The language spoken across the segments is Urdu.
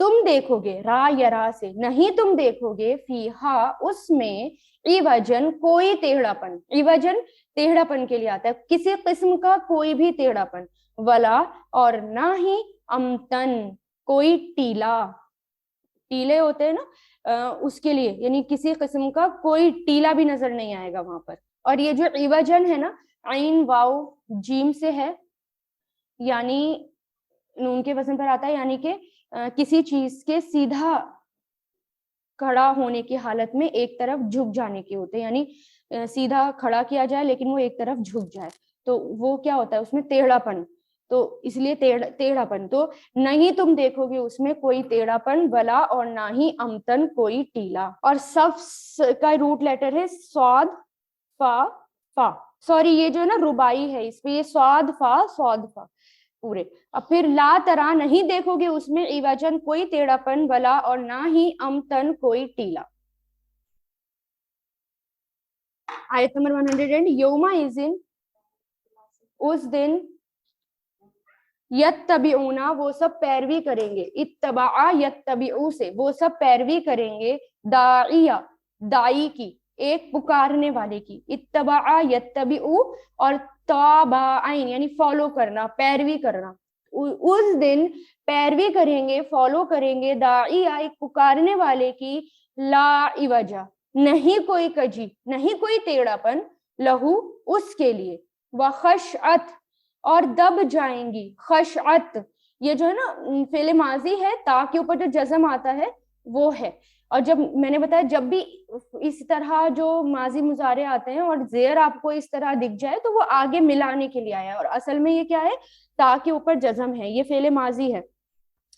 تم دیکھو گے، را یا را سے، نہیں تم دیکھو گے، فیہا اس میں، عوجن کوئی ٹیڑھا پن، عوجن ٹیڑھا پن کے لیے آتا ہے، کسی قسم کا کوئی بھی ٹیڑھا پن، ولا اور نہ ہی امتن کوئی ٹیلا، ٹیلے ہوتے ہیں نا اس کے لیے، یعنی کسی قسم کا کوئی ٹیلا بھی نظر نہیں آئے گا وہاں پر. اور یہ جو عوجن ہے نا، عین واو جیم سے ہے، یعنی نون کے وزن پر آتا ہے، یعنی کہ کسی چیز کے سیدھا کھڑا ہونے کی حالت میں ایک طرف جھک جانے کے ہوتے ہیں، یعنی سیدھا کھڑا کیا جائے لیکن وہ ایک طرف جھک جائے، تو وہ کیا ہوتا ہے اس میں ٹیڑھا پن، تو اس لیے ٹیڑھا پن. تو نہیں تم دیکھو گے اس میں کوئی ٹیڑھا پن، ولا اور نہ ہی امتن کوئی ٹیلا. اور صف کا روٹ لیٹر ہے صاد فا فا، سوری یہ جو ہے نا ربائی ہے، اس پہ یہ صاد فا پورے. اب پھر لا ترا نہیں دیکھو گے اس میں عوجن کوئی ٹیڑھا پن، ولا اور نہ ہی امتن کوئی ٹیلا. آیت نمبر 100. یوما اذن اس دن، یتبعونا وہ سب پیروی کریں گے، اتبع یتبعو سے وہ سب پیروی کریں گے، داعیہ دائی کی، ایک پکارنے والے کی، اتبع یتبعو اور تابعین یعنی فالو کرنا، پیروی کرنا. اس دن پیروی کریں گے، فالو کریں گے، داعیہ ایک پکارنے والے کی، لا عوجہ نہیں کوئی کجی، نہیں کوئی ٹیڑھا پن، لہو اس کے لیے، وخشعت اور دب جائیں گی، خشعت یہ جو ہے نا فعل ماضی ہے، تا کے اوپر جو جزم آتا ہے وہ ہے. اور جب میں نے بتایا جب بھی اس طرح جو ماضی مضارع آتے ہیں اور زیر آپ کو اس طرح دکھ جائے تو وہ آگے ملانے کے لیے آیا ہے، اور اصل میں یہ کیا ہے، تا کے اوپر جزم ہے، یہ فعل ماضی ہے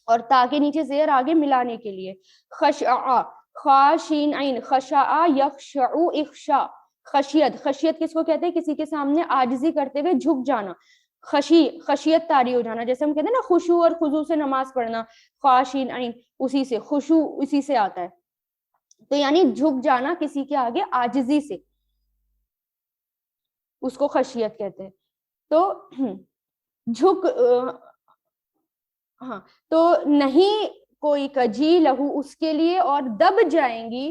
اور تا کے نیچے زیر آگے ملانے کے لیے. خشع خاشین عین، خشع یخشع اخشا، خشیت، خشیت کس کو کہتے ہیں، کسی کے سامنے عاجزی کرتے ہوئے جھک جانا، خشیت طاری ہو جانا، جیسے ہم کہتے ہیں نا خشوع اور خضوع سے نماز پڑھنا، خاشین عین اسی سے، خشوع اسی سے آتا ہے، تو یعنی جھک جانا کسی کے آگے عاجزی سے، اس کو خشیت کہتے ہیں. تو جھک ہاں، تو نہیں کوئی کجی لہو اس کے لیے، اور دب جائیں گی،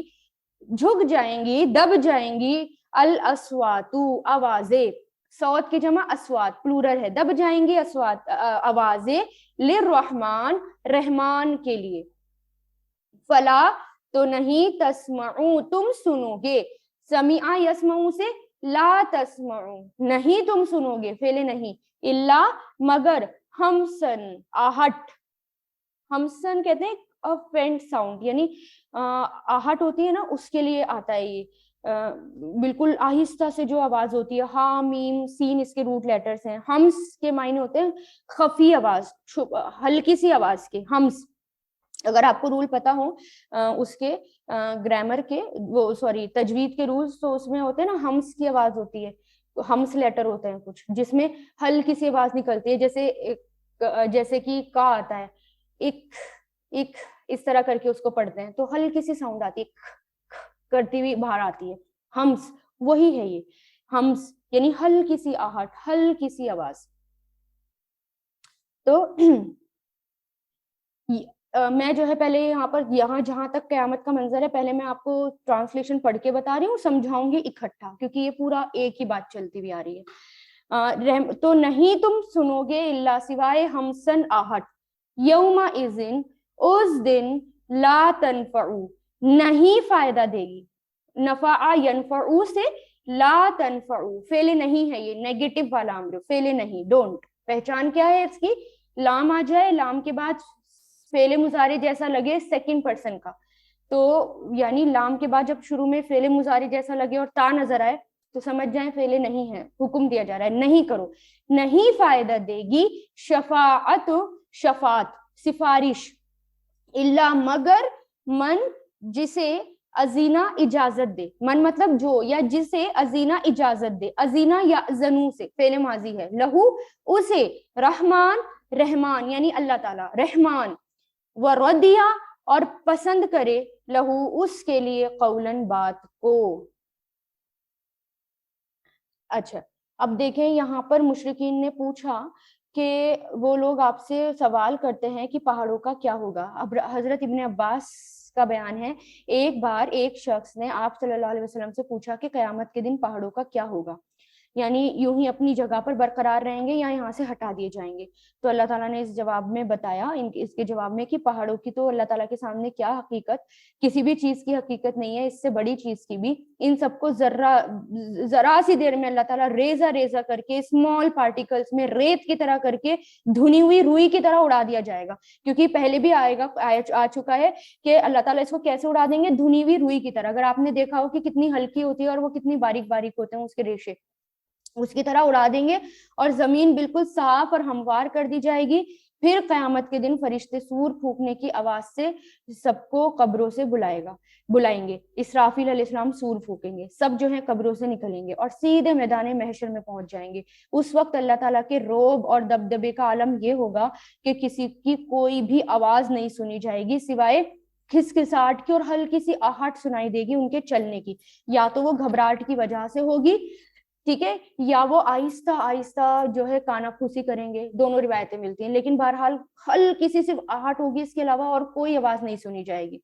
جھک جائیں گی، دب جائیں گی، الاسواتو آوازیں، صوت کی جمع اسوات پلورل ہے، دب جائیں گی اسوات آوازیں، للرحمن رحمان کے لیے. فلا تو نہیں، تسمعو تم سنو گے، سمیع یسمعو سے، لا تسمعو نہیں تم سنو گے، فعل نہیں، الا مگر، ہمسن آہٹ، ہمسن کہتے ہیں فینٹ ساؤنڈ، یعنی آہٹ ہوتی ہے نا اس کے لیے آتا ہے یہ، بالکل آہستہ سے جو آواز ہوتی ہے، ہا میم سین اس کے روٹ لیٹرز ہیں. ہمس کے معنی ہوتے ہیں خفی آواز، ہلکی سی آواز کے، ہمس. اگر آپ کو رول پتا ہو اس کے گرامر کے، وہ سوری تجوید کے رولز، تو اس میں ہوتے ہیں نا ہمس کی آواز ہوتی ہے، ہمس لیٹر ہوتے ہیں کچھ جس میں ہلکی سی آواز نکلتی ہے، جیسے کہ کا آتا ہے ایک ایک، اس طرح کر کے اس کو پڑھتے ہیں تو ہلکی سی ساؤنڈ آتی ہے، کرتی ہوئی باہر آتی ہے، ہمس وہی ہے یہ، ہمس یعنی ہلکی سی آہٹ، ہلکی سی آواز. تو میں جو ہے پہلے یہاں پر، یہاں جہاں تک قیامت کا منظر ہے، پہلے میں آپ کو ٹرانسلیشن پڑھ کے بتا رہی ہوں، سمجھاؤں گی اکٹھا کیونکہ یہ پورا ایک ہی بات چلتی ہوئی آ رہی ہے. تو نہیں تم سنو گے الا سوائے ہمسن آہٹ، یوم اذن اس دن، لا تنفعو نہیں فائدہ دے گی، نفع ینفعو سے، لا تنفعو فعل نہیں ہے، یہ نیگیٹو والا امر، فعل نہیں، ڈونٹ. پہچان کیا ہے اس کی، لام آ جائے، لام کے بعد فعل مضارع جیسا لگے سیکنڈ پرسن کا، تو یعنی لام کے بعد جب شروع میں فعل مضارع جیسا لگے اور تا نظر آئے تو سمجھ جائیں فعل نہیں ہے، حکم دیا جا رہا ہے نہیں کرو. نہیں فائدہ دے گی شفاعت، شفاعت سفارش، الا مگر، من جسے ازینا اجازت دے، من مطلب جو، یا جسے ازینا اجازت دے، ازینا یا زنو سے، فعل ماضی ہے، لہو اسے، رحمان رحمان یعنی اللہ تعالی رحمان، وردیا اور پسند کرے، لہو اس کے لیے، قولن بات کو. اچھا اب دیکھیں یہاں پر مشرکین نے پوچھا کہ وہ لوگ آپ سے سوال کرتے ہیں کہ پہاڑوں کا کیا ہوگا. اب حضرت ابن عباس کا بیان ہے ایک بار ایک شخص نے آپ صلی اللہ علیہ وسلم سے پوچھا کہ قیامت کے دن پہاڑوں کا کیا ہوگا, یعنی یوں ہی اپنی جگہ پر برقرار رہیں گے یا یہاں سے ہٹا دیے جائیں گے. تو اللہ تعالیٰ نے اس جواب میں بتایا, اس کے جواب میں, کہ پہاڑوں کی تو اللہ تعالیٰ کے سامنے کیا حقیقت, کسی بھی چیز کی حقیقت نہیں ہے, اس سے بڑی چیز کی بھی. ان سب کو ذرا سی دیر میں اللہ تعالیٰ ریزہ ریزہ کر کے, اسمال پارٹیکلز میں ریت کی طرح کر کے, دھنی ہوئی روئی کی طرح اڑا دیا جائے گا. کیونکہ پہلے بھی آ چکا ہے کہ اللہ تعالیٰ اس کو کیسے اڑا دیں گے, دھنی ہوئی روئی کی طرح. اگر آپ نے دیکھا ہو کہ کتنی ہلکی ہوتی ہے اور وہ کتنی باریک باریک ہوتے ہیں اس کے ریشے, اس کی طرح اڑا دیں گے اور زمین بالکل صاف اور ہموار کر دی جائے گی. پھر قیامت کے دن فرشتے سور پھونکنے کی آواز سے سب کو قبروں سے بلائیں گے. اسرافیل علیہ السلام سور پھونکیں گے, سب جو ہیں قبروں سے نکلیں گے اور سیدھے میدان محشر میں پہنچ جائیں گے. اس وقت اللہ تعالیٰ کے رعب اور دبدبے کا عالم یہ ہوگا کہ کسی کی کوئی بھی آواز نہیں سنی جائے گی سوائے کھسکھساہٹ کی, اور ہلکی سی آہٹ سنائی دے گی ان کے چلنے کی. یا تو وہ گھبراہٹ کی وجہ سے ہوگی, ٹھیک ہے, یا وہ آہستہ آہستہ جو ہے کانا پھوسی کریں گے. دونوں روایتیں ملتی ہیں, لیکن بہرحال ہلکی سی صرف آہٹ ہوگی, اس کے علاوہ اور کوئی آواز نہیں سنی جائے گی.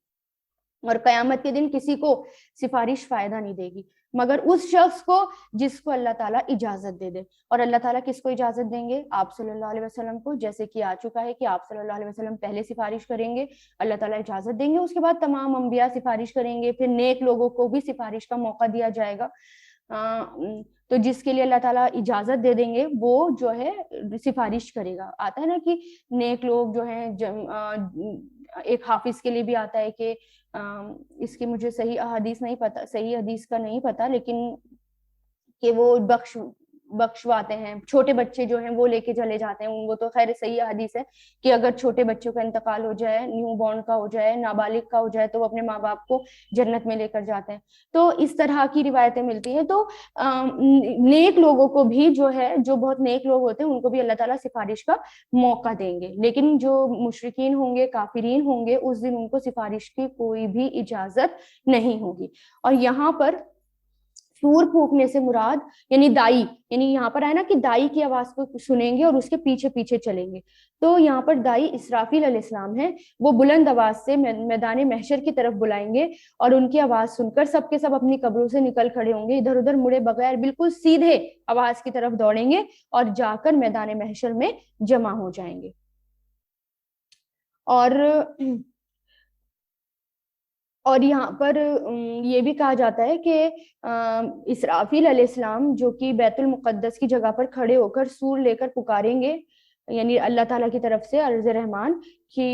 اور قیامت کے دن کسی کو سفارش فائدہ نہیں دے گی مگر اس شخص کو جس کو اللہ تعالیٰ اجازت دے دے. اور اللہ تعالیٰ کس کو اجازت دیں گے؟ آپ صلی اللہ علیہ وسلم کو, جیسے کہ آ چکا ہے کہ آپ صلی اللہ علیہ وسلم پہلے سفارش کریں گے, اللہ تعالیٰ اجازت دیں گے, اس کے بعد تمام انبیاء سفارش کریں گے, پھر نیک لوگوں کو بھی سفارش کا موقع دیا جائے گا. تو جس کے لیے اللہ تعالیٰ اجازت دے دیں گے وہ جو ہے سفارش کرے گا. آتا ہے نا کہ نیک لوگ جو ہیں, ایک حافظ کے لیے بھی آتا ہے کہ اس کی مجھے صحیح حدیث کا نہیں پتا, لیکن کہ وہ بخشواتے ہیں. چھوٹے بچے جو ہیں وہ لے کے چلے جاتے ہیں, وہ تو خیر صحیح حدیث ہے کہ اگر چھوٹے بچوں کا انتقال ہو جائے, نیو بورن کا ہو جائے, نابالغ کا ہو جائے, تو وہ اپنے ماں باپ کو جنت میں لے کر جاتے ہیں. تو اس طرح کی روایتیں ملتی ہیں. تو نیک لوگوں کو بھی جو ہے, جو بہت نیک لوگ ہوتے ہیں, ان کو بھی اللہ تعالیٰ سفارش کا موقع دیں گے. لیکن جو مشرکین ہوں گے, کافرین ہوں گے, اس دن ان کو سفارش کی کوئی بھی اجازت نہیں ہوگی. اور یہاں پر سور پھونکنے سے مراد یعنی دائی, یعنی یہاں پر ہے نا کہ دائی کی آواز کو سنیں گے اور اس کے پیچھے پیچھے چلیں گے. تو یہاں پر دائی اسرافیل علیہ السلام ہے, وہ بلند آواز سے میدان محشر کی طرف بلائیں گے اور ان کی آواز سن کر سب کے سب اپنی قبروں سے نکل کھڑے ہوں گے, ادھر ادھر مڑے بغیر بالکل سیدھے آواز کی طرف دوڑیں گے اور جا کر میدان محشر میں جمع ہو جائیں گے. اور یہاں پر یہ بھی کہا جاتا ہے کہ اسرافیل علیہ السلام جو کہ بیت المقدس کی جگہ پر کھڑے ہو کر سور لے کر پکاریں گے, یعنی اللہ تعالیٰ کی طرف سے عرض رحمان کہ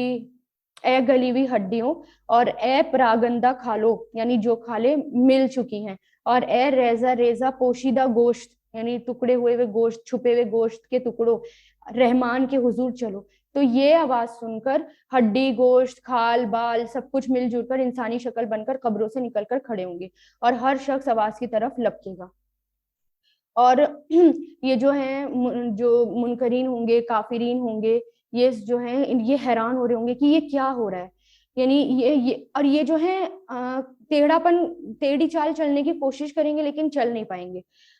اے گلی ہوئی ہڈیوں اور اے پراگندہ کھالو, یعنی جو کھالے مل چکی ہیں, اور اے ریزہ ریزہ پوشیدہ گوشت, یعنی ٹکڑے ہوئے گوشت, چھپے ہوئے گوشت کے ٹکڑوں, رحمان کے حضور چلو. تو یہ آواز سن کر ہڈی, گوشت, کھال, بال سب کچھ مل جل کر انسانی شکل بن کر قبروں سے نکل کر کھڑے ہوں گے اور ہر شخص آواز کی طرف لپکے گا. اور یہ جو ہیں جو منکرین ہوں گے, کافرین ہوں گے, یہ جو ہیں یہ حیران ہو رہے ہوں گے کہ یہ کیا ہو رہا ہے. یعنی یہ جو ہے ٹیڑھی چال چلنے کی کوشش کریں گے لیکن چل نہیں پائیں گے,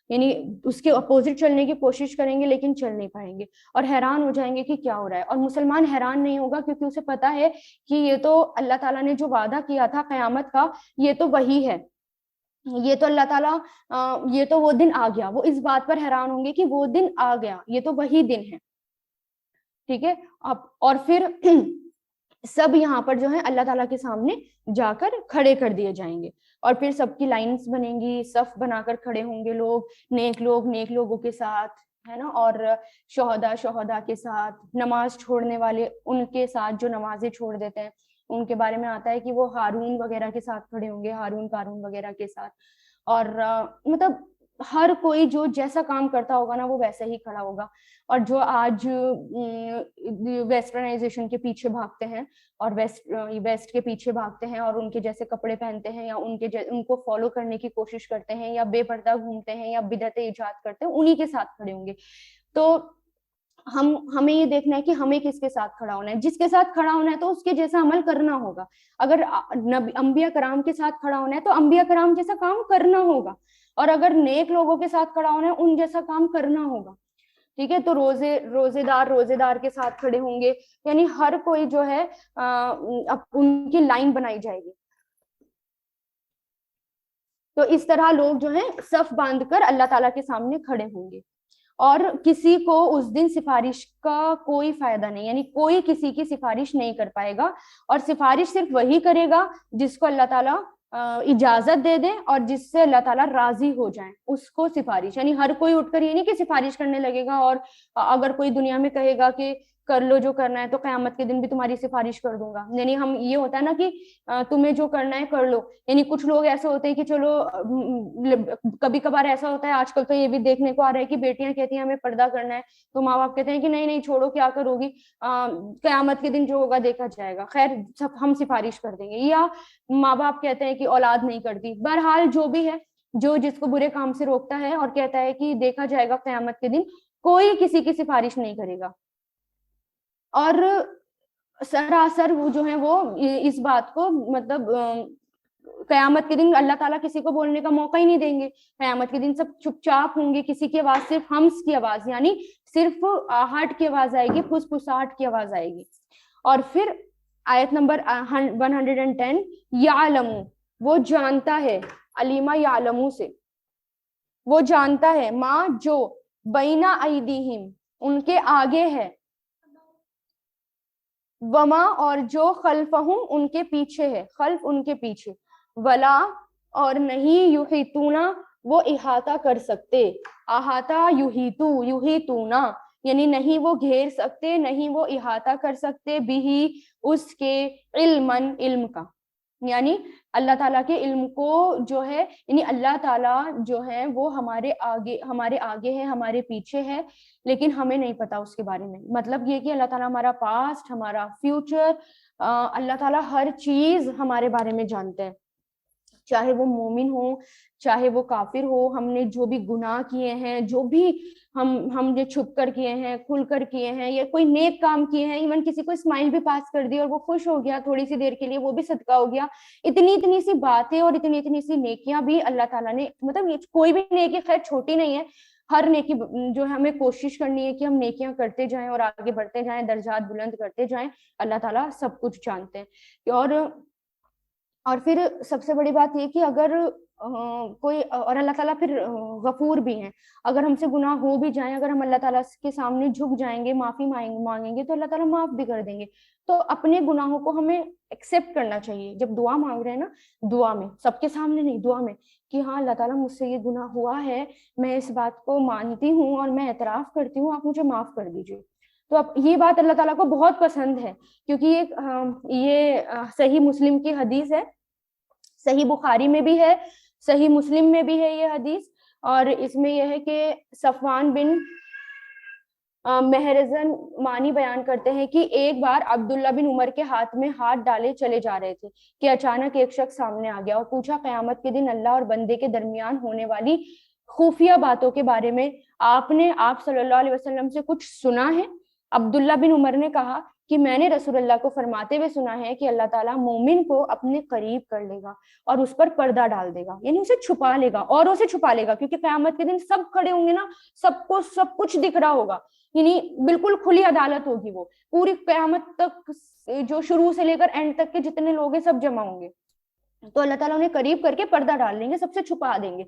یعنی اس کے اپوزٹ چلنے کی کوشش کریں گے لیکن چل نہیں پائیں گے اور حیران ہو جائیں گے کہ کیا ہو رہا ہے. اور مسلمان حیران نہیں ہوگا کیونکہ اسے پتا ہے کہ یہ تو اللہ تعالیٰ نے جو وعدہ کیا تھا قیامت کا, یہ تو وہی ہے, یہ تو اللہ تعالیٰ یہ تو وہ دن آ گیا. وہ اس بات پر حیران ہوں گے کہ وہ دن آ گیا, یہ تو وہی دن ہے, ٹھیک ہے. اور پھر سب یہاں پر جو ہے اللہ تعالیٰ کے سامنے جا کر کھڑے کر دیے جائیں گے اور پھر سب کی لائنز بنیں گی, صف بنا کر کھڑے ہوں گے لوگ, نیک لوگوں کے ساتھ, ہے نا, اور شہداء کے ساتھ, نماز چھوڑنے والے ان کے ساتھ جو نمازیں چھوڑ دیتے ہیں, ان کے بارے میں آتا ہے کہ وہ ہارون وغیرہ کے ساتھ کھڑے ہوں گے, ہارون کارون وغیرہ کے ساتھ. اور مطلب ہر کوئی جو جیسا کام کرتا ہوگا نا وہ ویسا ہی کھڑا ہوگا. اور جو آج ویسٹرنائزیشن کے پیچھے بھاگتے ہیں اور ویسٹ کے پیچھے بھاگتے ہیں اور ان کے جیسے کپڑے پہنتے ہیں یا ان کو فالو کرنے کی کوشش کرتے ہیں یا بے پردہ گھومتے ہیں یا بدعتیں ایجاد کرتے ہیں, انہی کے ساتھ کھڑے ہوں گے. تو ہمیں یہ دیکھنا ہے کہ ہمیں کس کے ساتھ کھڑا ہونا ہے. جس کے ساتھ کھڑا ہونا ہے تو اس کے جیسا عمل کرنا ہوگا. اگر انبیاء کرام کے ساتھ کھڑا ہونا ہے تو انبیاء کرام جیسا کام کرنا ہوگا, اور اگر نیک لوگوں کے ساتھ کھڑا ہونا ہے ان جیسا کام کرنا ہوگا. ٹھیک ہے. تو روزے دار کے ساتھ کھڑے ہوں گے, یعنی ہر کوئی جو ہے ان کی لائن بنائی جائے گی. تو اس طرح لوگ جو ہیں صف باندھ کر اللہ تعالیٰ کے سامنے کھڑے ہوں گے, اور کسی کو اس دن سفارش کا کوئی فائدہ نہیں, یعنی کوئی کسی کی سفارش نہیں کر پائے گا, اور سفارش صرف وہی کرے گا جس کو اللہ تعالیٰ اجازت دے دے اور جس سے اللہ تعالیٰ راضی ہو جائیں, اس کو سفارش. یعنی ہر کوئی اٹھ کر یہ نہیں کہ سفارش کرنے لگے گا, اور اگر کوئی دنیا میں کہے گا کہ کر لو جو کرنا ہے تو قیامت کے دن بھی تمہاری سفارش کر دوں گا. یعنی ہم یہ ہوتا ہے نا کہ تمہیں جو کرنا ہے کر لو. یعنی کچھ لوگ ایسے ہوتے ہیں کہ چلو کبھی کبھار ایسا ہوتا ہے, آج کل تو یہ بھی دیکھنے کو آ رہا ہے کہ بیٹیاں کہتی ہیں ہمیں پردہ کرنا ہے, تو ماں باپ کہتے ہیں کہ نہیں نہیں چھوڑو کیا کرو گی, قیامت کے دن جو ہوگا دیکھا جائے گا, خیر ہم سفارش کر دیں گے. یا ماں باپ کہتے ہیں کہ اولاد نہیں کرتی. بہرحال جو بھی ہے, جو جس کو برے کام سے روکتا ہے اور کہتا ہے کہ دیکھا جائے گا قیامت کے دن, کوئی کسی کی سفارش نہیں کرے گا. اور سراسر وہ جو ہے وہ اس بات کو مطلب قیامت کے دن اللہ تعالیٰ کسی کو بولنے کا موقع ہی نہیں دیں گے. قیامت کے دن سب چپ چاپ ہوں گے, کسی کی آواز صرف ہمس کی آواز, یعنی صرف آہٹ کی آواز آئے گی, پھس پھساہٹ کی آواز آئے گی. اور پھر آیت نمبر 110, یعلم, وہ جانتا ہے, علیما یعلمو سے, وہ جانتا ہے, ماں جو بینا ایدیہم, ان کے آگے ہے, وما, اور جو خلفہم, ان کے پیچھے ہے, خلف ان کے پیچھے, ولا, اور نہیں, یحیطونا, وہ احاطہ کر سکتے, احاطہ یحیطونا, یعنی نہیں وہ گھیر سکتے, نہیں وہ احاطہ کر سکتے, بھی اس کے, علمن, علم کا, یعنی اللہ تعالیٰ کے علم کو جو ہے, یعنی اللہ تعالیٰ جو ہے وہ ہمارے آگے ہے, ہمارے پیچھے ہے, لیکن ہمیں نہیں پتا اس کے بارے میں. مطلب یہ کہ اللہ تعالیٰ ہمارا پاسٹ, ہمارا فیوچر, اللہ تعالیٰ ہر چیز ہمارے بارے میں جانتے ہیں, چاہے وہ مومن ہو چاہے وہ کافر ہو. ہم نے جو بھی گناہ کیے ہیں, جو بھی ہم جو چھپ کر کیے ہیں, کھل کر کیے ہیں, یا کوئی نیک کام کیے ہیں, ایون کسی کو اسمائل بھی پاس کر دی اور وہ خوش ہو گیا تھوڑی سی دیر کے لیے, وہ بھی صدقہ ہو گیا. اتنی سی باتیں اور اتنی سی نیکیاں بھی اللہ تعالیٰ نے, مطلب کوئی بھی نیکی خیر چھوٹی نہیں ہے, ہر نیکی جو ہے ہمیں کوشش کرنی ہے کہ ہم نیکیاں کرتے جائیں اور آگے بڑھتے جائیں, درجات بلند کرتے جائیں. اللہ تعالیٰ سب کچھ جانتے ہیں. اور پھر سب سے بڑی بات یہ کہ اگر کوئی, اور اللہ تعالیٰ پھر غفور بھی ہیں, اگر ہم سے گناہ ہو بھی جائیں, اگر ہم اللہ تعالیٰ کے سامنے جھک جائیں گے, معافی مانگیں گے, تو اللہ تعالیٰ معاف بھی کر دیں گے. تو اپنے گناہوں کو ہمیں ایکسیپٹ کرنا چاہیے جب دعا مانگ رہے ہیں نا, دعا میں, سب کے سامنے نہیں, دعا میں, کہ ہاں اللہ تعالیٰ مجھ سے یہ گناہ ہوا ہے, میں اس بات کو مانتی ہوں اور میں اعتراف کرتی ہوں, آپ مجھے معاف کر دیجیے. تو اب یہ بات اللہ تعالیٰ کو بہت پسند ہے, کیونکہ یہ صحیح مسلم کی حدیث ہے, صحیح بخاری میں بھی ہے, صحیح مسلم میں بھی ہے یہ حدیث. اور اس میں یہ ہے کہ صفوان بن مہرزن مانی بیان کرتے ہیں کہ ایک بار عبداللہ بن عمر کے ہاتھ میں ہاتھ ڈالے چلے جا رہے تھے کہ اچانک ایک شخص سامنے آ گیا اور پوچھا, قیامت کے دن اللہ اور بندے کے درمیان ہونے والی خفیہ باتوں کے بارے میں آپ نے آپ صلی اللہ علیہ وسلم سے کچھ سنا ہے؟ عبداللہ بن عمر نے کہا کہ میں نے رسول اللہ کو فرماتے ہوئے سنا ہے کہ اللہ تعالیٰ مومن کو اپنے قریب کر لے گا اور اس پر پردہ ڈال دے گا, یعنی اسے چھپا لے گا, اور اسے چھپا لے گا, کیونکہ قیامت کے دن سب کھڑے ہوں گے نا, سب کو سب کچھ دکھ رہا ہوگا, یعنی بالکل کھلی عدالت ہوگی, وہ پوری قیامت تک جو شروع سے لے کر اینڈ تک کے جتنے لوگ ہیں سب جمع ہوں گے. تو اللہ تعالیٰ انہیں قریب کر کے پردہ ڈال دیں گے, سب سے چھپا دیں گے.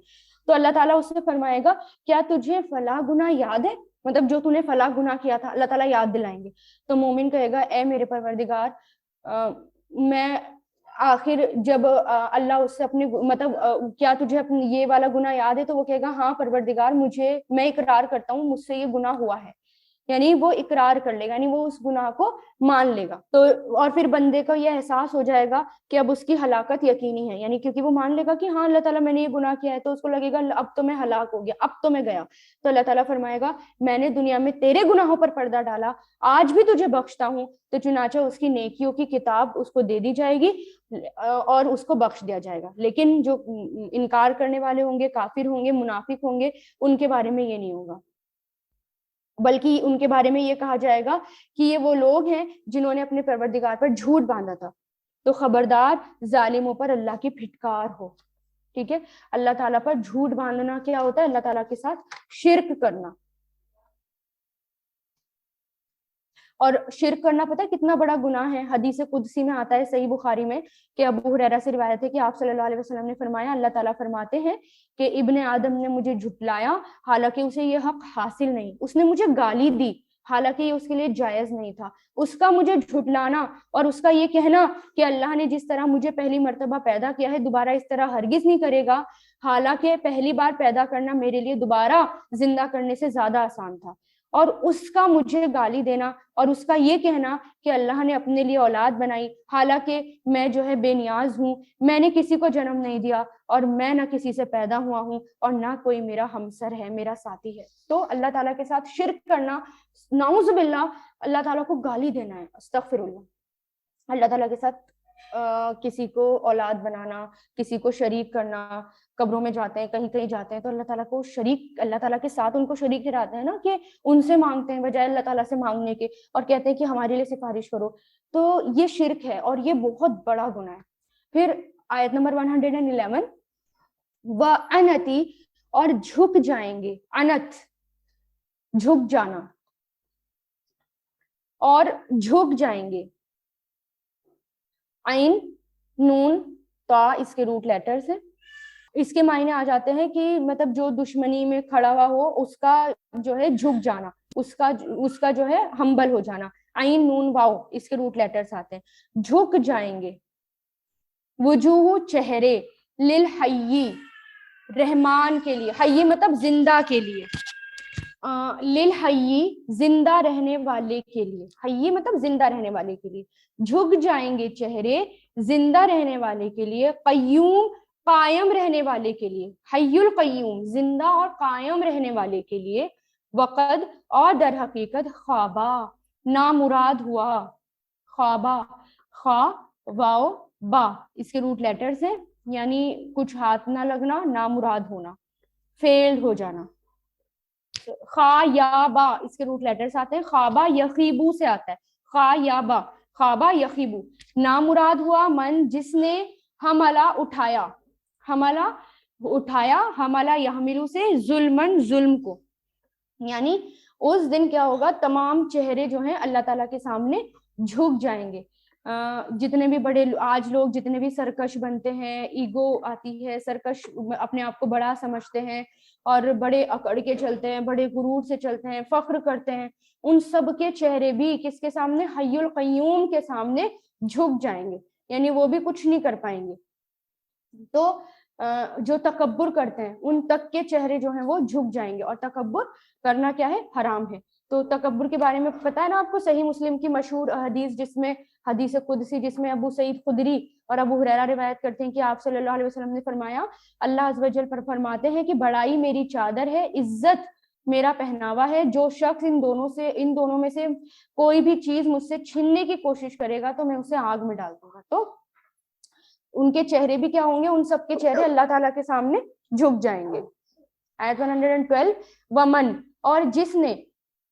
تو اللہ تعالیٰ اس سے فرمائے گا, کیا تجھے فلاں گناہ یاد ہے, مطلب جو تو نے فلاں گناہ کیا تھا, اللہ تعالیٰ یاد دلائیں گے. تو مومن کہے گا, اے میرے پروردگار, میں آخر جب اللہ اس سے اپنے مطلب کیا تجھے یہ والا گناہ یاد ہے, تو وہ کہے گا ہاں پروردگار, میں اقرار کرتا ہوں مجھ سے یہ گناہ ہوا ہے. یعنی وہ اقرار کر لے گا, یعنی وہ اس گناہ کو مان لے گا. تو اور پھر بندے کو یہ احساس ہو جائے گا کہ اب اس کی ہلاکت یقینی ہے, یعنی کیونکہ وہ مان لے گا کہ ہاں اللہ تعالیٰ میں نے یہ گناہ کیا ہے, تو اس کو لگے گا اب تو میں ہلاک ہو گیا, اب تو میں گیا. تو اللہ تعالیٰ فرمائے گا, میں نے دنیا میں تیرے گناہوں پر پردہ ڈالا, آج بھی تجھے بخشتا ہوں. تو چنانچہ اس کی نیکیوں کی کتاب اس کو دے دی جائے گی اور اس کو بخش دیا جائے گا. لیکن جو انکار کرنے والے ہوں گے, کافر ہوں گے, منافق ہوں گے, ان کے بارے میں یہ نہیں ہوگا, بلکہ ان کے بارے میں یہ کہا جائے گا کہ یہ وہ لوگ ہیں جنہوں نے اپنے پروردگار پر جھوٹ باندھا تھا. تو خبردار ظالموں پر اللہ کی پھٹکار ہو. ٹھیک ہے, اللہ تعالیٰ پر جھوٹ باندھنا کیا ہوتا ہے, اللہ تعالیٰ کے ساتھ شرک کرنا. اور شرک کرنا پتہ ہے کتنا بڑا گناہ ہے. حدیث قدسی میں آتا ہے صحیح بخاری میں کہ ابو ہریرہ سے روایت ہے کہ آپ صلی اللہ علیہ وسلم نے فرمایا, اللہ تعالیٰ فرماتے ہیں کہ ابن آدم نے مجھے جھٹلایا حالانکہ اسے یہ حق حاصل نہیں, اس نے مجھے گالی دی حالانکہ یہ اس کے لیے جائز نہیں تھا. اس کا مجھے جھٹلانا اور اس کا یہ کہنا کہ اللہ نے جس طرح مجھے پہلی مرتبہ پیدا کیا ہے دوبارہ اس طرح ہرگز نہیں کرے گا, حالانکہ پہلی بار پیدا کرنا میرے لیے دوبارہ زندہ کرنے سے زیادہ آسان تھا. اور اس کا مجھے گالی دینا اور اس کا یہ کہنا کہ اللہ نے اپنے لیے اولاد بنائی حالانکہ میں جو ہے بے نیاز ہوں, میں نے کسی کو جنم نہیں دیا اور میں نہ کسی سے پیدا ہوا ہوں اور نہ کوئی میرا ہمسر ہے, میرا ساتھی ہے. تو اللہ تعالیٰ کے ساتھ شرک کرنا, نعوذ باللہ, اللہ تعالیٰ کو گالی دینا ہے, استغفر اللہ. اللہ تعالیٰ کے ساتھ کسی کو اولاد بنانا, کسی کو شریک کرنا, قبروں میں جاتے ہیں کہیں کہیں جاتے ہیں تو اللہ تعالیٰ کو شریک, اللہ تعالیٰ کے ساتھ ان کو شریک ٹھہراتے ہیں نا, کہ ان سے مانگتے ہیں بجائے اللہ تعالیٰ سے مانگنے کے, اور کہتے ہیں کہ ہمارے لیے سفارش کرو. تو یہ شرک ہے اور یہ بہت بڑا گناہ ہے. پھر آیت نمبر 111, وَأَنَتِ, اور جھک جائیں گے, انت جھک جانا, اور جھک جائیں گے, عین نون تا اس کے روٹ لیٹرز ہیں. اس کے معنی آ جاتے ہیں کہ مطلب جو دشمنی میں کھڑا ہوا ہو اس کا جو ہے جھک جانا, اس کا جو ہے ہمبل ہو جانا. عین نون واو اس کے روٹ لیٹرز آتے ہیں. جھک جائیں گے, وجوہ چہرے, للحی رحمان کے لیے, حی مطلب زندہ کے لیے, للحی زندہ رہنے والے کے لیے, حی مطلب زندہ رہنے والے کے لیے, جھک جائیں گے چہرے زندہ رہنے والے کے لیے, قیوم قائم رہنے والے کے لیے, حی القیوم زندہ اور قائم رہنے والے کے لیے, وقد اور در حقیقت خوابا نامراد ہوا, خوابا خا واو با اس کے روٹ لیٹرز ہیں, یعنی کچھ ہاتھ نہ لگنا, نامراد ہونا, فیل ہو جانا. خا یا با اس کے روٹ لیٹرز آتے ہیں, خوابا یخیبو سے آتا ہے, خا یا با خوابا یخیبو. نامراد ہوا من جس نے حملہ اٹھایا, حملہ اٹھایا, حملہ یحملو سے ظلمن ظلم کو, یعنی اس دن کیا ہوگا, تمام چہرے جو ہیں اللہ تعالیٰ کے سامنے جھک جائیں گے. جتنے بھی بڑے آج لوگ جتنے بھی سرکش بنتے ہیں, ایگو آتی ہے, سرکش اپنے آپ کو بڑا سمجھتے ہیں اور بڑے اکڑ کے چلتے ہیں, بڑے غرور سے چلتے ہیں, فخر کرتے ہیں, ان سب کے چہرے بھی کس کے سامنے, حی القیوم کے سامنے جھک جائیں گے, یعنی وہ بھی کچھ نہیں کر پائیں گے. تو جو تکبر کرتے ہیں ان تک کے چہرے جو ہیں وہ جھک جائیں گے, اور تکبر کرنا کیا ہے, حرام ہے. تو تکبر کے بارے میں پتہ ہے نا آپ کو, صحیح مسلم کی مشہور حدیث جس میں حدیث قدسی جس میں ابو سعید خدری اور ابو ہریرہ روایت کرتے ہیں کہ آپ صلی اللہ علیہ وسلم نے فرمایا, اللہ عز و جل پر فرماتے ہیں کہ بڑائی میری چادر ہے, عزت میرا پہناوا ہے, جو شخص ان دونوں میں سے کوئی بھی چیز مجھ سے چھیننے کی کوشش کرے گا تو میں اسے آگ میں ڈال دوں گا. تو ان کے چہرے بھی کیا ہوں گے, ان سب کے چہرے اللہ تعالیٰ کے سامنے جھک جائیں گے. آیت 112, ومن اور جس نے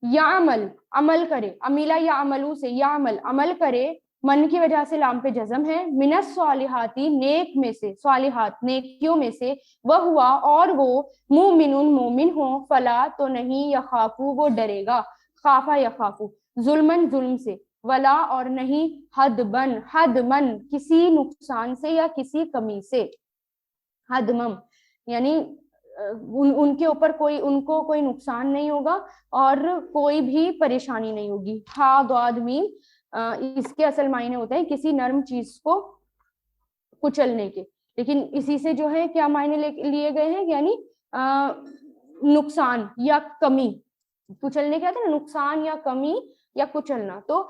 یعمل عمل کرے, امیلا یا عملو سے یعمل عمل کرے, من کی وجہ سے لام پہ جزم ہے, من الصالحاتی نیک میں سے, صالحات نیکیوں میں سے, وہ ہوا اور وہ مومن مومن ہو, فلا تو نہیں, یخافو وہ ڈرے گا, خافا یخافو ظلمن ظلم سے, ولا اور نہیں, حدبن حدمن کسی نقصان سے یا کسی کمی سے, حدمم یعنی ان کے اوپر ان کو کوئی نقصان نہیں ہوگا اور کوئی بھی پریشانی نہیں ہوگی. ہا ضاد میم اس کے اصل معنی ہوتا ہے کسی نرم چیز کو کچلنے کے, لیکن اسی سے جو ہے کیا معنی لیے گئے ہیں, یعنی نقصان یا کمی. کچلنے کیا تھا, نقصان یا کمی یا کچلنا. تو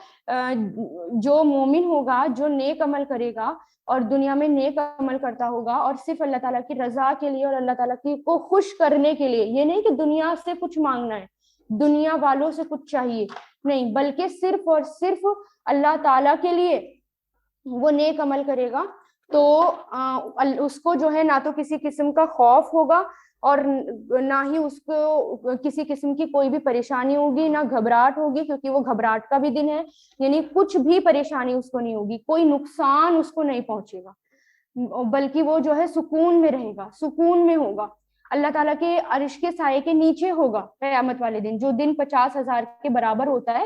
جو مومن ہوگا, جو نیک عمل کرے گا اور دنیا میں نیک عمل کرتا ہوگا اور صرف اللہ تعالیٰ کی رضا کے لیے اور اللہ تعالیٰ کی کو خوش کرنے کے لیے, یہ نہیں کہ دنیا سے کچھ مانگنا ہے, دنیا والوں سے کچھ چاہیے نہیں, بلکہ صرف اور صرف اللہ تعالیٰ کے لیے وہ نیک عمل کرے گا, تو اس کو جو ہے نہ تو کسی قسم کا خوف ہوگا اور نہ ہی اس کو کسی قسم کی کوئی بھی پریشانی ہوگی, نہ گھبراہٹ ہوگی, کیونکہ وہ گھبراہٹ کا بھی دن ہے, یعنی کچھ بھی پریشانی اس کو نہیں ہوگی, کوئی نقصان اس کو نہیں پہنچے گا, بلکہ وہ جو ہے سکون میں رہے گا, سکون میں ہوگا, اللہ تعالیٰ کے عرش کے سائے کے نیچے ہوگا قیامت والے دن, جو دن 50,000 کے برابر ہوتا ہے.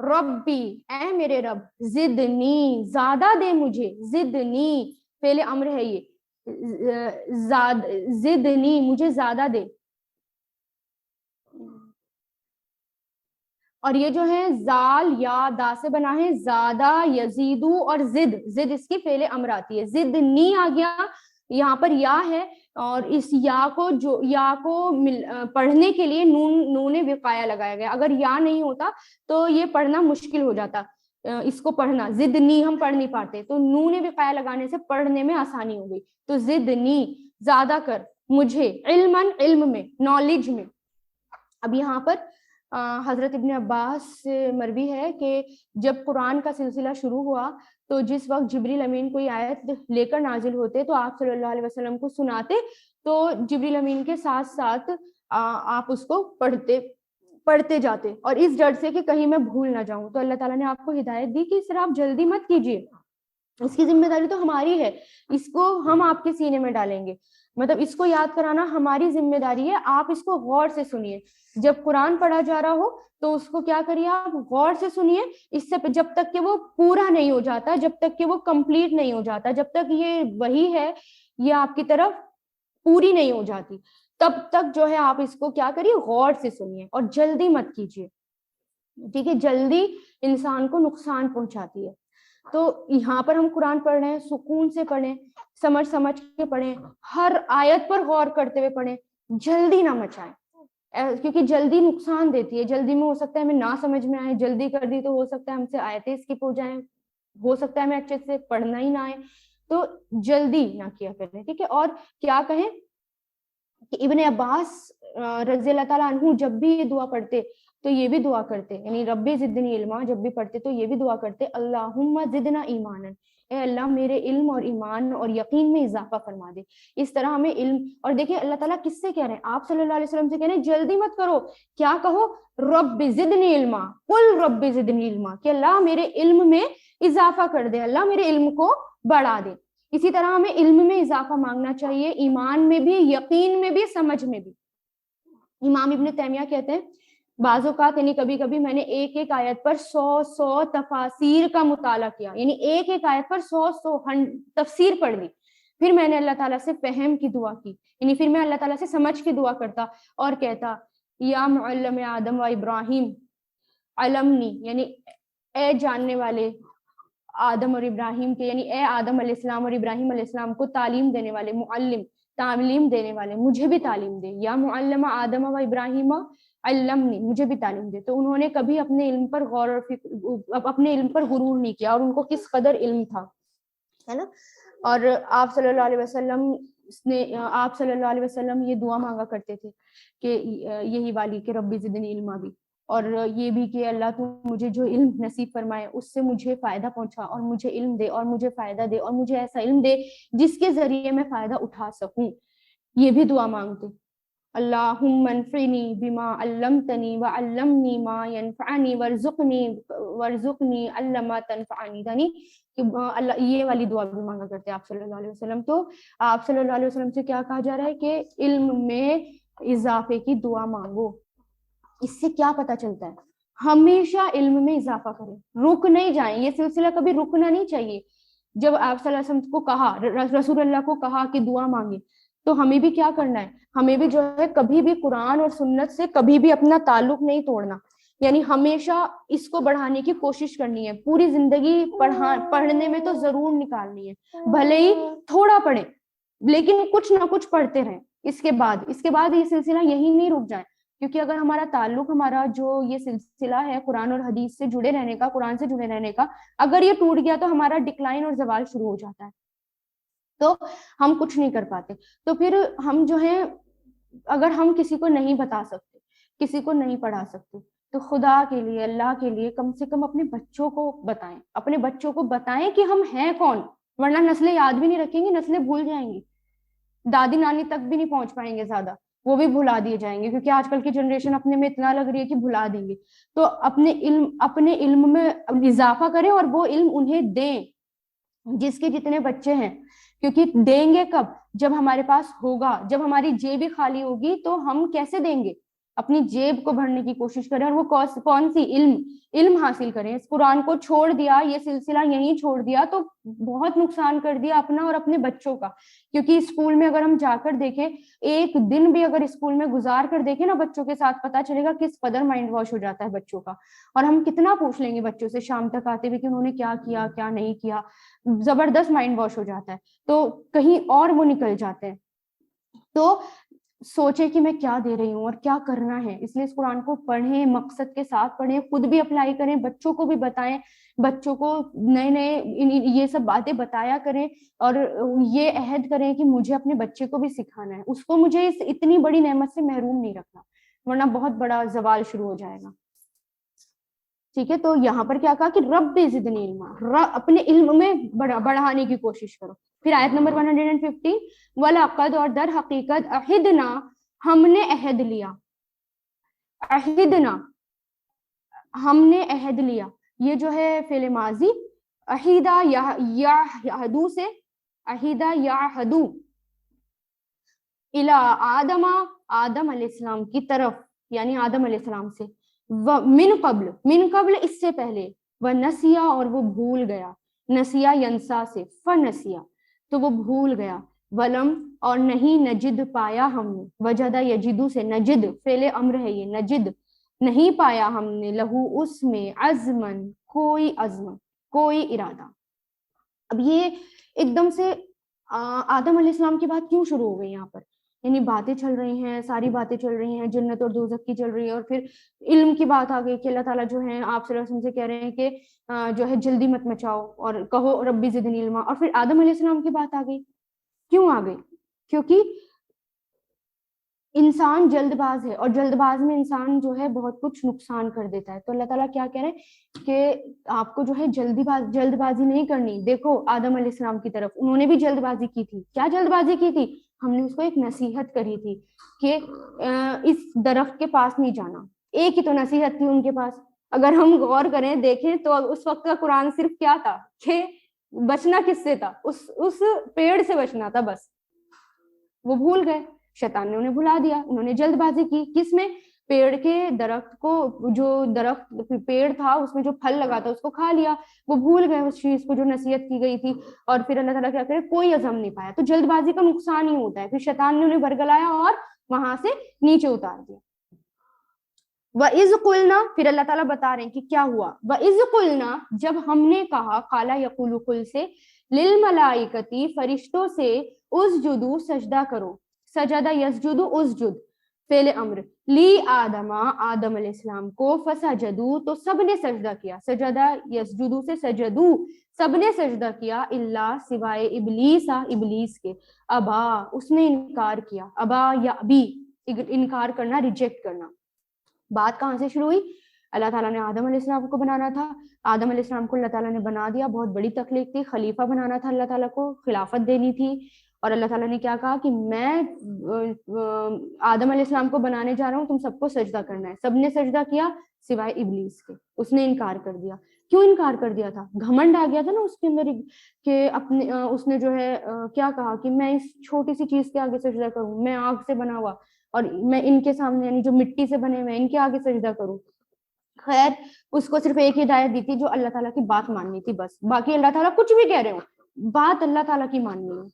ربی اے میرے رب، زدنی زیادہ دے مجھے، زدنی فعل امر ہے یہ، زدنی مجھے زیادہ دے. اور یہ جو ہے زال یا دا سے بنا ہے، زیادہ یزیدو، اور زد، زد اس کی فعل امر آتی ہے. زدنی آ گیا، یہاں پر یا ہے، اور اس یا کو پڑھنے کے لیے نون وقایا لگایا گیا. اگر یا نہیں ہوتا تو یہ پڑھنا مشکل ہو جاتا، اس کو پڑھنا زدنی ہم پڑھ نہیں پاتے، تو نون وقایا لگانے سے پڑھنے میں آسانی ہو گئی. تو زدنی زیادہ کر مجھے، علمن علم میں، نالج میں. اب یہاں پر حضرت ابن عباس سے مروی ہے کہ جب قرآن کا سلسلہ شروع ہوا تو جس وقت جبریل امین کوئی آیت لے کر نازل ہوتے تو آپ صلی اللہ علیہ وسلم کو سناتے، تو جبریل امین کے ساتھ ساتھ آپ اس کو پڑھتے جاتے، اور اس ڈر سے کہ کہیں میں بھول نہ جاؤں. تو اللہ تعالیٰ نے آپ کو ہدایت دی کہ اس طرح آپ جلدی مت کیجیے، اس کی ذمہ داری تو ہماری ہے، اس کو ہم آپ کے سینے میں ڈالیں گے، مطلب اس کو یاد کرانا ہماری ذمہ داری ہے. آپ اس کو غور سے سنیے، جب قرآن پڑھا جا رہا ہو تو اس کو کیا کریے، آپ غور سے سنیے، اس سے جب تک کہ وہ پورا نہیں ہو جاتا، جب تک کہ وہ کمپلیٹ نہیں ہو جاتا، جب تک یہ وہی ہے یہ آپ کی طرف پوری نہیں ہو جاتی، تب تک جو ہے آپ اس کو کیا کریے، غور سے سنیے اور جلدی مت کیجیے. ٹھیک ہے، جلدی انسان کو نقصان پہنچاتی ہے. تو یہاں پر ہم قرآن پڑھ رہے ہیں، سکون سے پڑھیں، سمجھ کے پڑھیں، ہر آیت پر غور کرتے ہوئے پڑھیں، جلدی نہ مچائیں، کیونکہ جلدی نقصان دیتی ہے. جلدی میں ہو سکتا ہے ہمیں نہ سمجھ میں آئے، جلدی کر دی تو ہو سکتا ہے ہم سے آیتیں اسکپ ہو جائیں، ہو سکتا ہے ہمیں اچھے سے پڑھنا ہی نہ آئے، تو جلدی نہ کیا کریں. ٹھیک ہے، اور کیا کہیں کہ ابن عباس رضی اللہ تعالیٰ عنہ جب بھی یہ دعا پڑھتے تو یہ بھی دعا کرتے، یعنی ربی زدنی علما جب بھی پڑھتے تو یہ بھی دعا کرتے، اللہم زدنا ایمانا، اے اللہ میرے علم اور ایمان اور یقین میں اضافہ فرما دے. اس طرح ہمیں علم، اور دیکھیں اللہ تعالیٰ کس سے کہہ رہے ہیں، آپ صلی اللہ علیہ وسلم سے کہہ رہے ہیں جلدی مت کرو، کیا کہو، رب زدنی علما، قل رب زدنی علما، کہ اللہ میرے علم میں اضافہ کر دے، اللہ میرے علم کو بڑھا دے. اسی طرح ہمیں علم میں اضافہ مانگنا چاہیے، ایمان میں بھی، یقین میں بھی، سمجھ میں بھی. امام ابن تیمیہ کہتے ہیں بعض اوقات، یعنی کبھی کبھی میں نے ایک ایک آیت پر 100 تفاسیر کا مطالعہ کیا، یعنی ایک ایک آیت پر 100 تفسیر پڑھ لی، پھر میں نے اللہ تعالیٰ سے فہم کی دعا کی، یعنی پھر میں اللہ تعالیٰ سے سمجھ کی دعا کرتا اور کہتا یا معلم آدم و ابراہیم علمنی، یعنی اے جاننے والے آدم اور ابراہیم کے، یعنی اے آدم علیہ السلام اور ابراہیم علیہ السلام کو تعلیم دینے والے، معلم تعلیم دینے والے، مجھے بھی تعلیم دے، یا معلم آدم و ابراہیم علمنی، مجھے بھی تعلیم دے. تو انہوں نے کبھی اپنے علم پر غور اور اپنے علم پر غرور نہیں کیا، اور ان کو کس قدر علم تھا، ہے نا. اور آپ صلی اللہ علیہ وسلم یہ دعا مانگا کرتے تھے کہ یہی والی کہ ربی زدنی علما بھی، اور یہ بھی کہ اللہ تو مجھے جو علم نصیب فرمائے اس سے مجھے فائدہ پہنچا، اور مجھے علم دے اور مجھے فائدہ دے، اور مجھے ایسا علم دے جس کے ذریعے میں فائدہ اٹھا سکوں. یہ بھی دعا مانگتے، اللہم انفعنی بما علمتنی وعلمنی ما ینفعنی وارزقنی علم ما تنفعنی، یعنی اللہ یہ والی دعا بھی مانگا کرتے آپ صلی اللہ علیہ وسلم. تو آپ صلی اللہ علیہ وسلم سے کیا کہا جا رہا ہے کہ علم میں اضافے کی دعا مانگو. اس سے کیا پتہ چلتا ہے، ہمیشہ علم میں اضافہ کریں، رک نہیں جائیں، یہ سلسلہ کبھی رکنا نہیں چاہیے. جب آپ صلی اللہ علیہ وسلم کو کہا، رسول اللہ کو کہا کہ دعا مانگے، تو ہمیں بھی کیا کرنا ہے، ہمیں بھی جو ہے کبھی بھی قرآن اور سنت سے کبھی بھی اپنا تعلق نہیں توڑنا، یعنی ہمیشہ اس کو بڑھانے کی کوشش کرنی ہے. پوری زندگی پڑھنے میں تو ضرور نکالنی ہے، بھلے ہی تھوڑا پڑھیں لیکن کچھ نہ کچھ پڑھتے رہیں. اس کے بعد یہ سلسلہ یہی نہیں رک جائے، کیونکہ اگر ہمارا تعلق، ہمارا جو یہ سلسلہ ہے قرآن اور حدیث سے جڑے رہنے کا، قرآن سے جڑے رہنے کا، اگر یہ ٹوٹ گیا تو ہمارا ڈکلائن اور زوال شروع ہو جاتا ہے، تو ہم کچھ نہیں کر پاتے. تو پھر ہم جو ہیں، اگر ہم کسی کو نہیں بتا سکتے، کسی کو نہیں پڑھا سکتے، تو خدا کے لیے، اللہ کے لیے کم سے کم اپنے بچوں کو بتائیں، اپنے بچوں کو بتائیں کہ ہم ہیں کون، ورنہ نسلیں یاد بھی نہیں رکھیں گی، نسلیں بھول جائیں گی، دادی نانی تک بھی نہیں پہنچ پائیں گے، زیادہ وہ بھی بھلا دیے جائیں گے، کیونکہ آج کل کی جنریشن اپنے میں اتنا لگ رہی ہے کہ بھلا دیں گے. تو اپنے علم میں اضافہ کریں اور وہ علم انہیں دیں جس کے جتنے بچے ہیں، کیونکہ دیں گے کب، جب ہمارے پاس ہوگا، جب ہماری جیب بھی خالی ہوگی تو ہم کیسے دیں گے. اپنی جیب کو بھرنے کی کوشش کریں, اور وہ کون سی علم حاصل کریں. اس قرآن کو چھوڑ دیا, یہ سلسلہ یہیں چھوڑ دیا تو بہت نقصان کر دیا اپنا اور اپنے بچوں کا. کیونکہ اسکول میں اگر ہم جا کر دیکھیں, ایک دن بھی اگر اسکول میں گزار کر دیکھیں نا بچوں کے ساتھ, پتا چلے گا کس قدر مائنڈ واش ہو جاتا ہے بچوں کا. اور ہم کتنا پوچھ لیں گے بچوں سے شام تک آتے ہوئے کہ انہوں نے کیا کیا کیا نہیں کیا, زبردست مائنڈ واش ہو جاتا ہے, تو کہیں اور وہ نکل جاتے ہیں. تو سوچے کہ میں کیا دے رہی ہوں اور کیا کرنا ہے. اس لیے اس قرآن کو پڑھیں, مقصد کے ساتھ پڑھیں, خود بھی اپلائی کریں, بچوں کو بھی بتائیں, بچوں کو نئے یہ سب باتیں بتایا کریں, اور یہ عہد کریں کہ مجھے اپنے بچے کو بھی سکھانا ہے, اس کو مجھے اس اتنی بڑی نعمت سے محروم نہیں رکھنا, ورنہ بہت بڑا زوال شروع ہو جائے گا. ٹھیک ہے, تو یہاں پر کیا کہا کہ رب زدنی علما, اپنے علم میں بڑھانے کی کوشش کرو. پھر آیت نمبر 150, وَلَقَدْ, اور در حقیقت, عہدنا, ہم نے عہد لیا, عہدنا, ہم نے عہد لیا, یہ جو ہے فعل ماضی, عہدہ یعہدو سے, عہدہ یعہدو, الی آدم, آدم علیہ السلام کی طرف, یعنی آدم علیہ السلام سے, من قبل, من قبل اس سے پہلے, ونسیا, اور وہ بھول گیا, نسیا ینسا سے, فنسیا, تو وہ بھول گیا, ولم, اور نہیں, نجد, پایا ہم نے, وجدہ یجدو سے, نجد فعل امر ہے یہ, نجد, نہیں پایا ہم نے, لہو اس میں, عزمن, کوئی عزم, کوئی ارادہ. اب یہ ایک دم سے آدم علیہ السلام کی بات کیوں شروع ہو گئی یہاں پر, یعنی باتیں چل رہی ہیں, ساری باتیں چل رہی ہیں, جنت اور دوزخ کی چل رہی ہے, اور پھر علم کی بات آ گئی کہ اللہ تعالیٰ جو ہے آپ صلی اللہ علیہ وسلم سے کہہ رہے ہیں کہ جو ہے جلدی مت مچاؤ اور کہو ربی زدنی علما, اور پھر آدم علیہ السلام کی بات آ گئی. کیوں آ گئی؟ کیونکہ انسان جلد باز ہے, اور جلد باز میں انسان جو ہے بہت کچھ نقصان کر دیتا ہے. تو اللہ تعالیٰ کیا کہہ رہے ہیں کہ آپ کو جو ہے جلد بازی نہیں کرنی. دیکھو آدم علیہ السلام کی طرف, انہوں نے بھی جلد بازی کی تھی. کیا جلد بازی کی تھی؟ ہم نے اس کو ایک نصیحت کری تھی کہ اس درخت کے پاس نہیں جانا. ایک ہی تو نصیحت تھی ان کے پاس. اگر ہم غور کریں, دیکھیں, تو اس وقت کا قرآن صرف کیا تھا کہ بچنا کس سے تھا, اس پیڑ سے بچنا تھا بس. وہ بھول گئے, شیطان نے انہیں بھلا دیا, انہوں نے جلد بازی کی. کس میں؟ پیڑ کے درخت کو, جو درخت پیڑ تھا اس میں جو پھل لگا تھا اس کو کھا لیا. وہ بھول گئے اس چیز کو جو نصیحت کی گئی تھی, اور پھر اللہ تعالیٰ کیا کرے, کوئی عزم نہیں پایا. تو جلد بازی کا نقصان ہی ہوتا ہے. پھر شیطان نے انہیں برگلایا اور وہاں سے نیچے اتار دیا. وَإِذْ قُلْنَا, پھر اللہ تعالیٰ بتا رہے ہیں کہ کیا ہوا. وَإِذْ قُلْنَا, جب ہم نے کہا, قَالَ يَقُولُ, قُل سے, لِلْمَلَائِكَةِ, فرشتوں سے, اسجدوا, سجدہ کرو. سجدہ یسجد, اسجد فعل امر, لی آدم, آدم علیہ السلام کو, فسجدوا, تو سب نے سجدہ کیا. سجدہ یسجدو سے, سجدو, سب نے سجدہ کیا, الا, سوائے, ابلیس, ابلیس کے, ابا, اس نے انکار کیا. ابا یا ابی, انکار کرنا, ریجیکٹ کرنا. بات کہاں سے شروع ہوئی؟ اللہ تعالیٰ نے آدم علیہ السلام کو بنانا تھا, آدم علیہ السلام کو اللہ تعالیٰ نے بنا دیا. بہت بڑی تخلیق تھی, خلیفہ بنانا تھا اللہ تعالیٰ کو, خلافت دینی تھی. اور اللہ تعالیٰ نے کیا کہا کہ میں آدم علیہ السلام کو بنانے جا رہا ہوں, تم سب کو سجدہ کرنا ہے. سب نے سجدہ کیا سوائے ابلیس کے, اس نے انکار کر دیا. کیوں انکار کر دیا تھا؟ گھمنڈ آ گیا تھا نا اس کے اندر, کہ اپنے اس نے جو ہے کیا کہا کہ میں اس چھوٹی سی چیز کے آگے سجدہ کروں, میں آگ سے بنا ہوا, اور میں ان کے سامنے, یعنی جو مٹی سے بنے ہوئے, ان کے آگے سجدہ کروں. خیر, اس کو صرف ایک ہدایت دی تھی, جو اللہ تعالیٰ کی بات ماننی تھی بس. باقی اللہ تعالیٰ کچھ بھی کہہ رہے ہو, بات اللہ تعالیٰ کی ماننی ہے,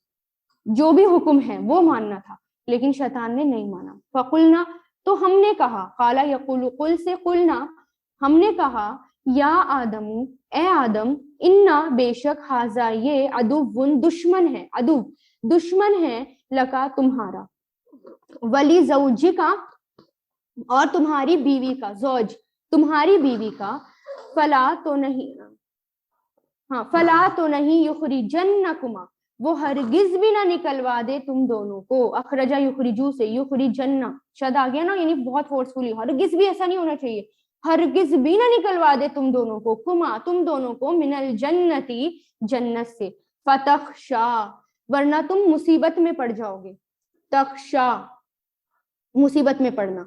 جو بھی حکم ہے وہ ماننا تھا. لیکن شیطان نے نہیں مانا. فقلنا, تو ہم نے کہا, قال یقول, قل سے, قلنا, ہم نے کہا, یا آدم, اے آدم, انا, بے شک, ھذا, یہ, عدو, دشمن ہے, عدو, دشمن ہے, لکا, تمہارا, ولی زوجکا, اور تمہاری بیوی کا, زوج, تمہاری بیوی کا, فلا, تو نہیں, ہاں, فلا, تو نہیں, یخرجنکما, وہ ہرگز بھی نہ نکلوا دے تم دونوں کو. اخرجا یخرجو سے, یخرجن, شد آ گیا نا, یعنی بہت فورسفلی, ہرگز بھی ایسا نہیں ہونا چاہیے, ہرگز بھی نہ نکلوا دے تم دونوں کو, کما, تم دونوں کو, من الجنتی, جنت سے, فتخشا, ورنہ تم مصیبت میں پڑ جاؤ گے. تخشا, مصیبت میں پڑنا,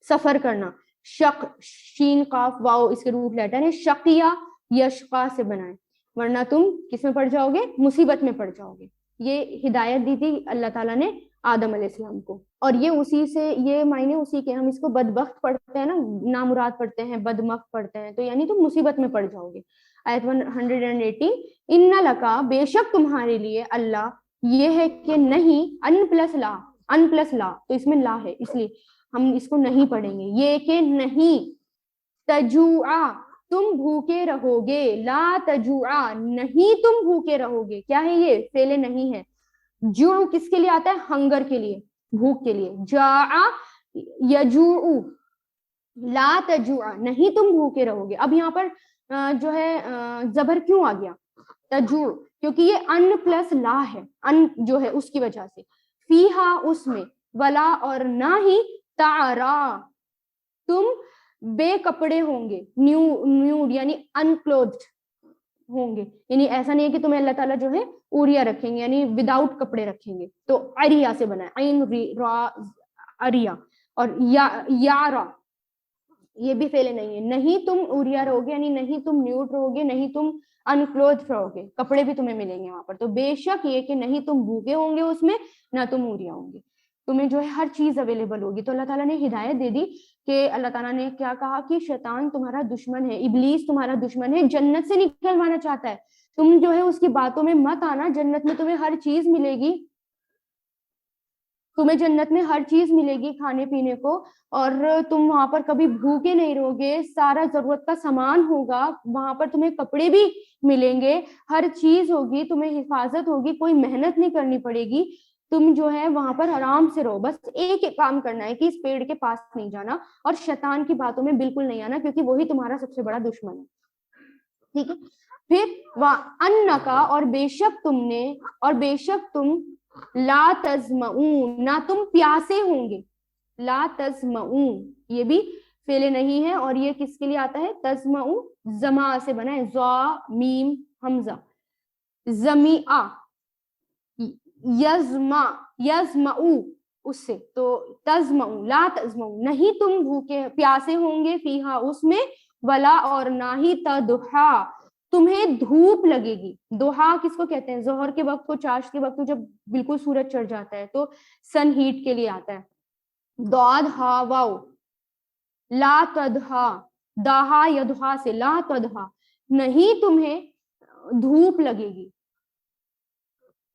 سفر کرنا. شق, شین قاف واو, اس کے روٹ لیٹر ہے. شقیہ یشقا سے بنائیں, ورنہ تم کس میں پڑ جاؤ گے؟ مصیبت میں پڑ جاؤ گے. یہ ہدایت دی تھی اللہ تعالیٰ نے آدم علیہ السلام کو، اور یہ اسی سے، یہ معنی اسی کے، ہم اس کو بدبخت پڑھتے ہیں نا، نامراد پڑھتے ہیں، بدمخت پڑھتے ہیں، تو یعنی تم مصیبت میں پڑ جاؤ گے۔ آیت 180، ان لکا، بے شک تمہارے لیے، اللہ یہ ہے کہ نہیں، ان پلس لا، ان پلس لا، تو اس میں لا ہے اس لیے ہم اس کو نہیں پڑھیں گے، یہ کہ نہیں، تجوعا، تم بھوکے رہو گے، لا تجوعا، نہیں تم بھوکے رہو گے، کیا ہے یہ؟ فعل نہیں ہے۔ جو کس کے لیے آتا ہے؟ ہنگر کے لیے، بھوک کے لیے، جاع یجوع، لا تجوع، نہیں تم بھوکے رہو گے۔ اب یہاں پر جو ہے زبر کیوں آ گیا؟ تجوع، کیونکہ یہ ان پلس لا ہے، ان جو ہے اس کی وجہ سے، فیہا، اس میں، ولا، اور نہ ہی، تعرا، تم بے کپڑے ہوں گے، نیوڈ یعنی انکلوتھڈ ہوں گے، یعنی ایسا نہیں ہے کہ تمہیں اللہ تعالیٰ جو ہے اوریا رکھیں گے، یعنی وداؤٹ کپڑے رکھیں گے، تو اریا سے بنا ہے، عین را اریا، اور یارا یہ بھی فعل نہیں ہے، نہیں تم اوریا رہو گے، یعنی نہیں تم نیوڈ رہو گے، نہیں تم انکلوتھ رہو گے، کپڑے بھی تمہیں ملیں گے وہاں پر، تو بے شک یہ کہ نہیں تم بھوکے ہوں گے اس میں، نہ تم اوریا ہوں گے، تمہیں جو ہے ہر چیز اویلیبل ہوگی۔ تو اللہ تعالیٰ نے ہدایت دے دی کہ اللہ تعالیٰ نے کیا کہا کہ شیطان تمہارا دشمن ہے، ابلیس تمہارا دشمن ہے، جنت سے نکلوانا چاہتا ہے، تم جو ہے اس کی باتوں میں مت آنا، جنت میں تمہیں ہر چیز ملے گی، تمہیں جنت میں ہر چیز ملے گی کھانے پینے کو، اور تم وہاں پر کبھی بھوکے نہیں رہو گے، سارا ضرورت کا سامان ہوگا وہاں پر، تمہیں کپڑے بھی ملیں گے، ہر چیز ہوگی، تمہیں حفاظت ہوگی، کوئی محنت نہیں کرنی پڑے گی، تم جو ہے وہاں پر آرام سے رہو، بس ایک کام کرنا ہے کہ اس پیڑ کے پاس نہیں جانا اور شیطان کی باتوں میں بالکل نہیں آنا، کیونکہ وہی تمہارا سب سے بڑا دشمن ہے، ٹھیک ہے۔ پھر وَأَنَّكَ، اور بے شک تم نے، اور بے شک تم، لا تزمعون، نہ تم پیاسے ہوں گے، لا تزمعون یہ بھی فعل نہیں ہے، اور یہ کس کے لیے آتا ہے؟ تزمعون زما سے بنا ہے، زا میم حمزہ، زمیع، یزما، یزمعو اس سے، تو تزمعو، لا تزمعو، نہیں تم بھوکے پیاسے ہوں گے، فیہا اس میں، ولا، اور نہ ہی، تدحا، تمہیں دھوپ لگے گی، دوحا کس کو کہتے ہیں؟ ظہر کے وقت کو، چاش کے وقت کو، جب بالکل سورج چڑھ جاتا ہے تو سن ہیٹ کے لیے آتا ہے، داد ہا واو، لا تدحا، داہا یدحا سے، لا تدحا، نہیں تمہیں دھوپ لگے گی،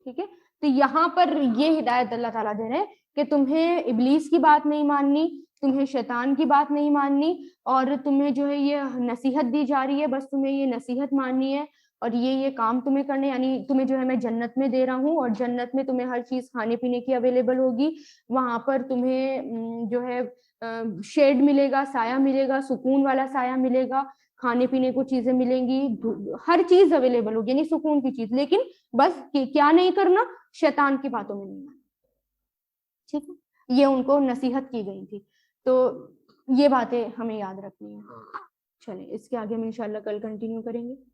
ٹھیک ہے۔ تو یہاں پر یہ ہدایت اللہ تعالیٰ دے رہے ہیں کہ تمہیں ابلیس کی بات نہیں ماننی، تمہیں شیطان کی بات نہیں ماننی، اور تمہیں جو ہے یہ نصیحت دی جا رہی ہے، بس تمہیں یہ نصیحت ماننی ہے، اور یہ کام تمہیں کرنے، یعنی تمہیں جو ہے میں جنت میں دے رہا ہوں، اور جنت میں تمہیں ہر چیز کھانے پینے کی اویلیبل ہوگی، وہاں پر تمہیں جو ہے شیڈ ملے گا، سایہ ملے گا، سکون والا سایہ ملے گا، کھانے پینے کو چیزیں ملیں گی، ہر چیز اویلیبل ہوگی، یعنی سکون کی چیز، لیکن بس کیا نہیں کرنا؟ شیطان کی باتوں میں نہیں آنا، ٹھیک ہے، یہ ان کو نصیحت کی گئی تھی، تو یہ باتیں ہمیں یاد رکھنی ہے۔ چلیں اس کے آگے ہم انشاءاللہ کل کنٹینیو کریں گے۔